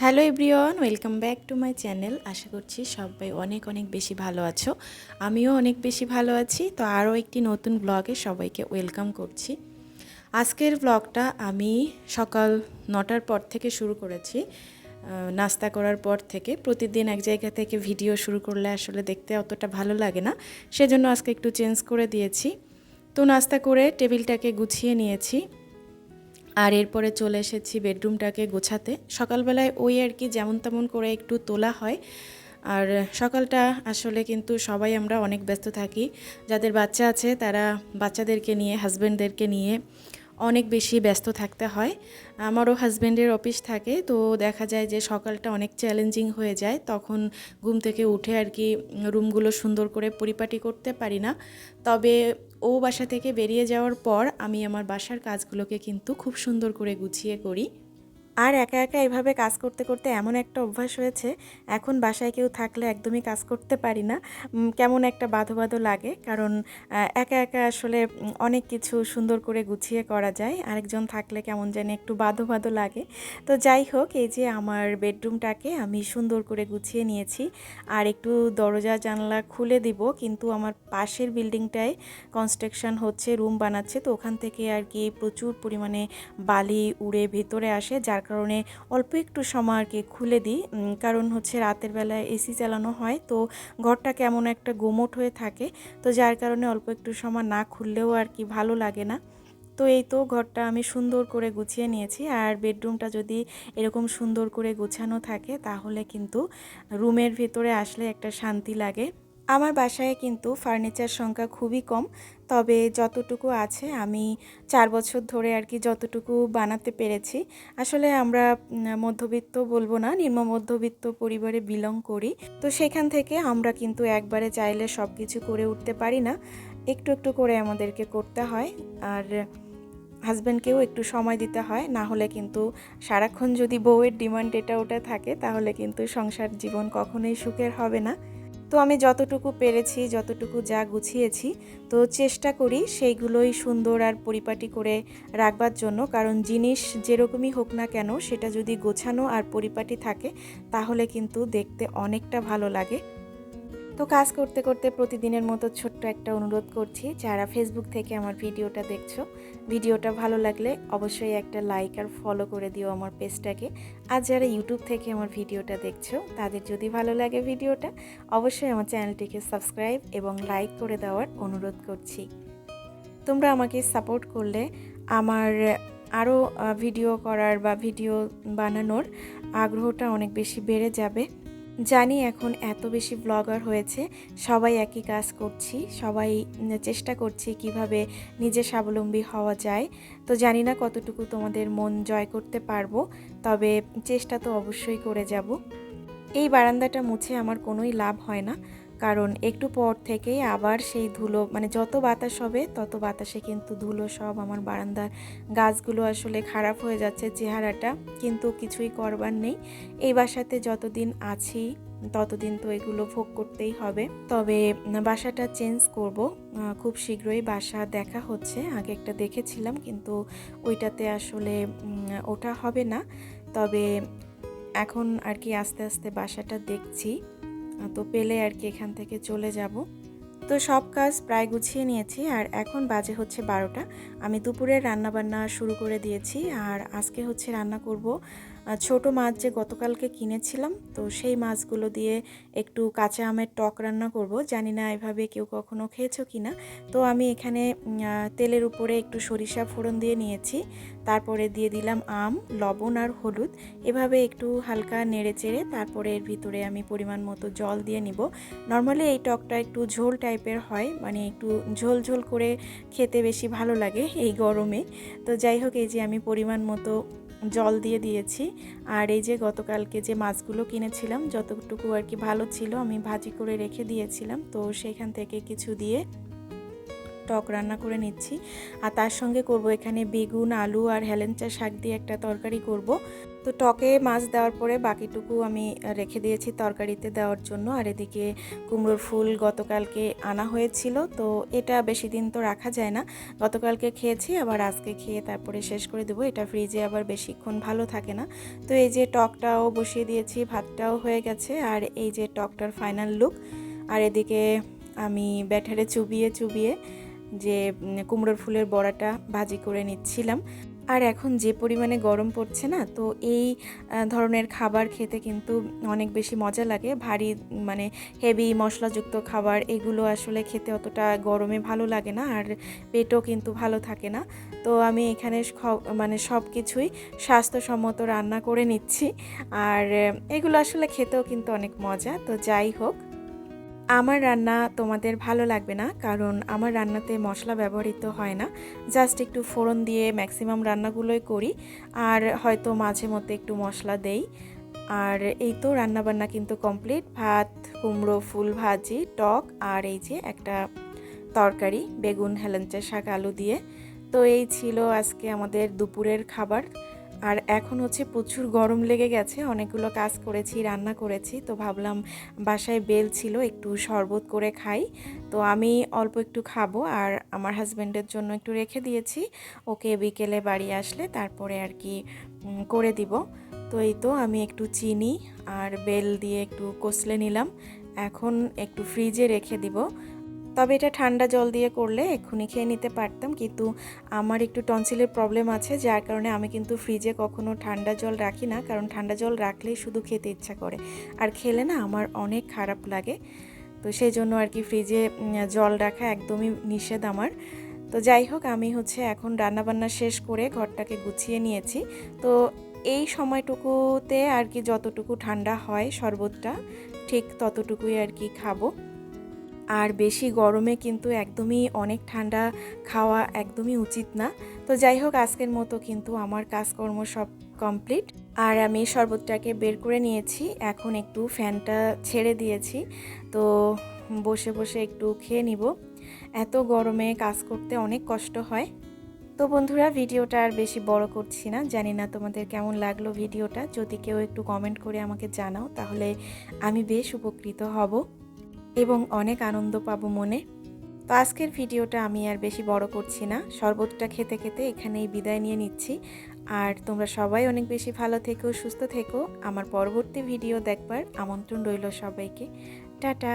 Hello everyone, welcome back to my channel. আশা করছি সবাই অনেক অনেক বেশি ভালো আছো। আমিও অনেক বেশি ভালো আছি। তো আরও একটি নতুন ব্লগে সবাইকে ওয়েলকাম করছি। আজকের ব্লগটা আমি সকাল 9টার পর থেকে শুরু করেছি। নাস্তা করার পর থেকে প্রতিদিন এক জায়গা থেকে ভিডিও শুরু করলে আসলে দেখতে অতটা ভালো লাগে না, সেজন্য আজকে একটু চেঞ্জ করে দিয়েছি। তো নাস্তা করে টেবিলটাকে গুছিয়ে নিয়েছি, আর এরপরে চলে এসেছি বেডরুমটাকে গোছাতে। সকালবেলায় ওই আর কি যেমন তেমন করে একটু তোলা হয়। আর সকালটা আসলে কিন্তু সবাই আমরা অনেক ব্যস্ত থাকি। যাদের বাচ্চা আছে তারা বাচ্চাদেরকে নিয়ে, হাজব্যান্ডদেরকে নিয়ে অনেক বেশি ব্যস্ত থাকতে হয়। আমারও হাজব্যান্ডের অফিস থাকে, তো দেখা যায় যে সকালটা অনেক চ্যালেঞ্জিং হয়ে যায়। তখন ঘুম থেকে উঠে আর কি রুমগুলো সুন্দর করে পরিপাটি করতে পারি না। তবে ও বাসা থেকে বেরিয়ে যাওয়ার পর আমি আমার বাসার কাজগুলোকে কিন্তু খুব সুন্দর করে গুছিয়ে করি। আর একা একা এভাবে কাজ করতে করতে এমন একটা অভ্যাস হয়েছে, এখন বাসায় কেউ থাকলে একদমই কাজ করতে পারি না। কেমন একটা বাধো বাধো লাগে, কারণ একা একা আসলে অনেক কিছু সুন্দর করে গুছিয়ে করা যায়। আরেকজন থাকলে কেমন জানি একটু বাধো বাধো লাগে। তো যাই হোক, এই যে আমার বেডরুমটাকে আমি সুন্দর করে গুছিয়ে নিয়েছি। আর একটু দরজা জানলা খুলে দিব, কিন্তু আমার পাশের বিল্ডিংটায় কনস্ট্রাকশন হচ্ছে, রুম বানাচ্ছে, তো ওখান থেকে আর কি প্রচুর পরিমাণে বালি উড়ে ভেতরে আসে, যার কারণে অল্প একটু সময় আর কি খুলে দিই। কারণ হচ্ছে রাতের বেলায় এসি চালানো হয়, তো ঘরটা কেমন একটা গুমোট হয়ে থাকে, তো যার কারণে অল্প একটু সময় না খুললেও আর কি ভালো লাগে না। তো এই তো ঘরটা আমি সুন্দর করে গুছিয়ে নিয়েছি। আর বেডরুমটা যদি এরকম সুন্দর করে গোছানো থাকে তাহলে কিন্তু রুমের ভিতরে আসলে একটা শান্তি লাগে। আমার বাসায় কিন্তু ফার্নিচার সংখ্যা খুবই কম, তবে যতটুকু আছে আমি 4 বছর ধরে আর কি যতটুকু বানাতে পেরেছি। আসলে আমরা মধ্যবিত্ত বলবো না, নিম্ন মধ্যবিত্ত পরিবারে বিলং করি, তো সেখান থেকে আমরা কিন্তু একবারে চাইলে সব কিছু করে উঠতে পারি না, একটু একটু করে আমাদেরকে করতে হয়। আর হাজব্যান্ডকেও একটু সময় দিতে হয়, না হলে কিন্তু সারাক্ষণ যদি বউয়ের ডিমান্ড এটা ওটা থাকে তাহলে কিন্তু সংসার জীবন কখনোই সুখের হবে না। তো আমি যতটুকু পেরেছি, যতটুকু যা গুছিয়েছি, তো চেষ্টা করি সেইগুলোই সুন্দর আর পরিপাটি করে রাখবার জন্য। কারণ জিনিস যেরকমই হোক না কেন, সেটা যদি গোছানো আর পরিপাটি থাকে তাহলে কিন্তু দেখতে অনেকটা ভালো লাগে। তো কাজ করতে করতে প্রতিদিনের মতো ছোট্ট একটা অনুরোধ করছি, যারা ফেসবুক থেকে আমার ভিডিওটা দেখছো, ভিডিওটা ভালো লাগলে অবশ্যই একটা লাইক আর ফলো করে দিও আমার পেজটাকে। আর যারা ইউটিউব থেকে আমার ভিডিওটা দেখছো, তাদের যদি ভালো লাগে ভিডিওটা, অবশ্যই আমার চ্যানেলটিকে সাবস্ক্রাইব এবং লাইক করে দেওয়ার অনুরোধ করছি। তোমরা আমাকে সাপোর্ট করলে আমার আরও ভিডিও করার বা ভিডিও বানানোর আগ্রহটা অনেক বেশি বেড়ে যাবে। জানি এখন এত বেশি ব্লগার হয়েছে, সবাই একই কাজ করছি, সবাই চেষ্টা করছি কিভাবে নিজে স্বাবলম্বী হওয়া যায়। তো জানি না কতটুকু তোমাদের মন জয় করতে পারবো, তবে চেষ্টা তো অবশ্যই করে যাব। এই বারান্দাটা মুছে আমার কোনোই লাভ হয় না, কারণ একটু পর থেকেই আবার সেই ধুলো, মানে যত বাতাস হবে তত বাতাসে কিন্তু ধুলো সব আমার বারান্দার গাছগুলো আসলে খারাপ হয়ে যাচ্ছে চেহারাটা, কিন্তু কিছুই করবার নেই। এই বাসাতে যতদিন আছি ততদিন তো এগুলো ভোগ করতেই হবে। তবে বাসাটা চেঞ্জ করব, খুব শীঘ্রই বাসা দেখা হচ্ছে। আগে একটা দেখেছিলাম, কিন্তু ওইটাতে আসলে ওটা হবে না। তবে এখন আর কি আস্তে আস্তে বাসাটা দেখছি, তো পেলে আর কি এখান থেকে চলে যাব। তো সব কাজ প্রায় গুছিয়ে নিয়েছি, আর এখন বাজে হচ্ছে 12টা। আমি দুপুরের রান্নাবান্না শুরু করে দিয়েছি। আর আজকে হচ্ছে রান্না করব ছোট মাছ যে গতকালকে কিনেছিলাম, তো সেই মাছগুলো দিয়ে একটু কাঁচা আমের টক রান্না করব। জানি না এভাবে কেউ কখনো খেয়েছো কি না। তো আমি এখানে তেলের উপরে একটু সরিষা ফোড়ন দিয়ে নিয়েছি, তারপরে দিয়ে দিলাম আম, লবণ আর হলুদ। এভাবে একটু হালকা নেড়ে চেড়ে তারপরে এর ভিতরে আমি পরিমাণ মতো জল দিয়ে নিব। নর্মালি এই টকটা একটু ঝোল টাইপের হয়, মানে একটু ঝোল ঝোল করে খেতে বেশি ভালো লাগে এই গরমে। তো যাই হোক, এই যে আমি পরিমাণ মতো জল দিয়ে দিয়েছি। আর এই যে গতকালকে যে মাছগুলো কিনেছিলাম, যতটুকু আর কি ভালো ছিল আমি ভাজি করে রেখে দিয়েছিলাম, তো সেখান থেকে কিছু দিয়ে টক রান্না করে নিচ্ছি। আর তার সঙ্গে করব এখানে বেগুন, আলু আর হেলেঞ্চা শাক দিয়ে একটা তরকারি করব। তো টকে মাছ দেওয়ার পরে বাকিটুকু আমি রেখে দিয়েছি তরকারিতে দেওয়ার জন্য। আর এদিকে কুমড়োর ফুল গতকালকে আনা হয়েছিল, তো এটা বেশি দিন তো রাখা যায় না। গতকালকে খেয়েছি, আবার আজকে খেয়ে তারপরে শেষ করে দেবো। এটা ফ্রিজে আবার বেশিক্ষণ ভালো থাকে না। তো এই যে টকটাও বসিয়ে দিয়েছি, ভাতটাও হয়ে গেছে, আর এই যে টকটার ফাইনাল লুক। আর এদিকে আমি ব্যাটারে চুবিয়ে চুবিয়ে যে কুমড়োর ফুলের বড়াটা ভাজি করে নিচ্ছিলাম। আর এখন যে পরিমাণে গরম পড়ছে না, তো এই ধরনের খাবার খেতে কিন্তু অনেক বেশি মজা লাগে। ভারী মানে হেভি মশলাযুক্ত খাবার এগুলো আসলে খেতে অতটা গরমে ভালো লাগে না, আর পেটও কিন্তু ভালো থাকে না। তো আমি এখানে মানে সব কিছুই স্বাস্থ্যসম্মত রান্না করে নিচ্ছি, আর এগুলো আসলে খেতেও কিন্তু অনেক মজা। তো যাই হোক, আমার রান্না তোমাদের ভালো লাগবে না, কারণ আমার রান্নাতে মশলা ব্যবহৃত হয় না। জাস্ট একটু ফোড়ন দিয়ে ম্যাক্সিমাম রান্নাগুলোই করি, আর হয়তো মাঝে মধ্যে একটু মশলা দেই। আর এই তো রান্নাবান্না কিন্তু কমপ্লিট। ভাত, কুমড়ো ফুল ভাজি, টক, আর এই যে একটা তরকারি বেগুন, হেলেঞ্চা শাক, আলু দিয়ে। তো এই ছিল আজকে আমাদের দুপুরের খাবার। আর এখন হচ্ছে প্রচুর গরম লেগে গেছে, অনেকগুলো কাজ করেছি, রান্না করেছি, তো ভাবলাম বাসায় বেল ছিল, একটু শরবত করে খাই। তো আমি অল্প একটু খাবো, আর আমার হাজব্যান্ডের জন্য একটু রেখে দিয়েছি। ওকে বিকেলে বাড়ি আসলে তারপরে আর কি করে দিব। তো এই তো আমি একটু চিনি আর বেল দিয়ে একটু কষলে নিলাম। এখন একটু ফ্রিজে রেখে দিব। তবে এটা ঠান্ডা জল দিয়ে করলে এক্ষুনি খেয়ে নিতে পারতাম, কিন্তু আমার একটু টনসিলের প্রবলেম আছে, যার কারণে আমি কিন্তু ফ্রিজে কখনো ঠান্ডা জল রাখি না, কারণ ঠান্ডা জল রাখলেই শুধু খেতে ইচ্ছা করে, আর খেলে না আমার অনেক খারাপ লাগে। তো সেই জন্য আর কি ফ্রিজে জল রাখা একদমই নিষেধ আমার। তো যাই হোক, আমি হচ্ছে এখন রান্নাবান্না শেষ করে ঘরটাকে গুছিয়ে নিয়েছি। তো এই সময়টুকুতে আর কি যতটুকু ঠান্ডা হয় শরবতটা, ঠিক ততটুকুই আর কি খাবো। আর বেশি গরমে কিন্তু একদমই অনেক ঠান্ডা খাওয়া একদমই উচিত না। তো যাই হোক, আজকের মতো কিন্তু আমার কাজকর্ম সব কমপ্লিট, আর আমি শরবতটাকে বের করে নিয়েছি। এখন একটু ফ্যানটা ছেড়ে দিয়েছি, তো বসে বসে একটু খেয়ে নিব। এত গরমে কাজ করতে অনেক কষ্ট হয়। তো বন্ধুরা, ভিডিওটা আর বেশি বড় করছি না। জানি না তোমাদের কেমন লাগলো ভিডিওটা, যদি কেউ একটু কমেন্ট করে আমাকে জানাও তাহলে আমি বেশ উপকৃত হব এবং অনেক আনন্দ পাবো মনে। তো আজকের ভিডিওটা আমি আর বেশি বড় করছি না, শরবতটা খেতে খেতে এখানেই বিদায় নিয়ে নিচ্ছি। আর তোমরা সবাই অনেক বেশি ভালো থেকো, সুস্থ থেকো। আমার পরবর্তী ভিডিও দেখবার আমন্ত্রণ রইল সবাইকে। টাটা।